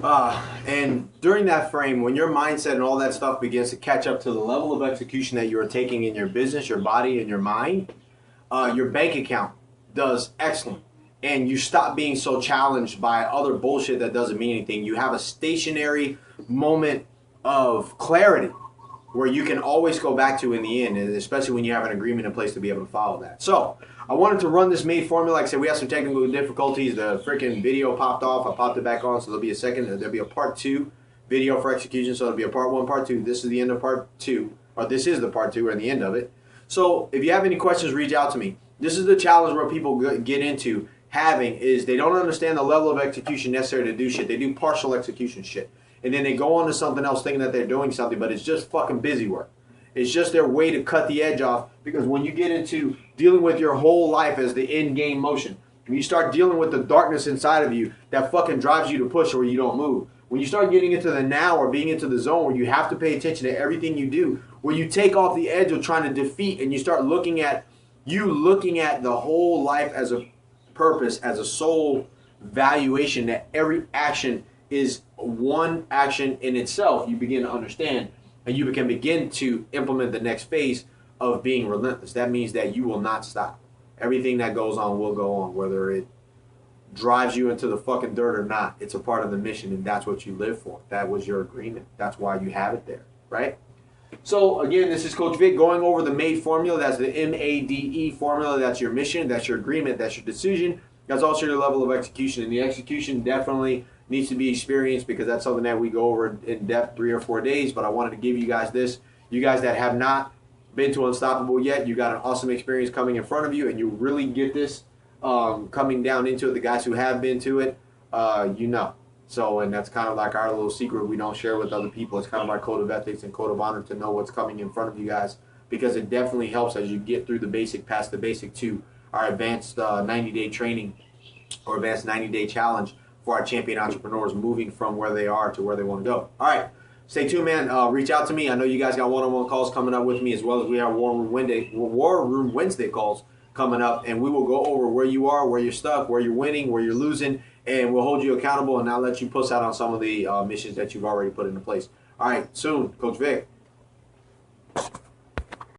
And during that frame, when your mindset and all that stuff begins to catch up to the level of execution that you are taking in your business, your body, and your mind, your bank account does excellent. And you stop being so challenged by other bullshit that doesn't mean anything. You have a stationary moment of clarity where you can always go back to in the end, and especially when you have an agreement in place to be able to follow that. So I wanted to run this MADE formula. Like I said, we had some technical difficulties. The freaking video popped off. I popped it back on, so there'll be a second. There'll be a part 2 video for execution. So there'll be a part 1, part 2. This is the end of part 2, or this is the part 2 or the end of it. So if you have any questions, reach out to me. This is the challenge where people get into having is they don't understand the level of execution necessary to do shit. They do partial execution shit. And then they go on to something else thinking that they're doing something, but it's just fucking busy work. It's just their way to cut the edge off, because when you get into dealing with your whole life as the end game motion, when you start dealing with the darkness inside of you that fucking drives you to push or you don't move, when you start getting into the now or being into the zone where you have to pay attention to everything you do, where you take off the edge of trying to defeat and you start looking at the whole life as a purpose, as a soul valuation, that every action is one action in itself, you begin to understand, and you can begin to implement the next phase of being relentless. That means that you will not stop. Everything that goes on will go on, whether it drives you into the fucking dirt or not. It's a part of the mission, and that's what you live for. That was your agreement. That's why you have it there, right? So again, this is Coach Vic going over the MADE formula. That's the MADE formula. That's your mission. That's your agreement. That's your decision. That's also your level of execution. And the execution definitely needs to be experienced, because that's something that we go over in depth 3 or 4 days. But I wanted to give you guys this. You guys that have not been to Unstoppable yet, you got an awesome experience coming in front of you, and you really get this coming down into it. The guys who have been to it, you know. So, and that's kind of like our little secret we don't share with other people. It's kind of our code of ethics and code of honor to know what's coming in front of you guys, because it definitely helps as you get through the basic, past the basic to our advanced 90-day training or advanced 90-day challenge for our champion entrepreneurs moving from where they are to where they want to go. All right, stay tuned, man. Reach out to me. I know you guys got one-on-one calls coming up with me, as well as we have War Room Wednesday calls coming up, and we will go over where you are, where you're stuck, where you're winning, where you're losing, and we'll hold you accountable and not let you puss out on some of the missions that you've already put into place. All right, soon, Coach Vic.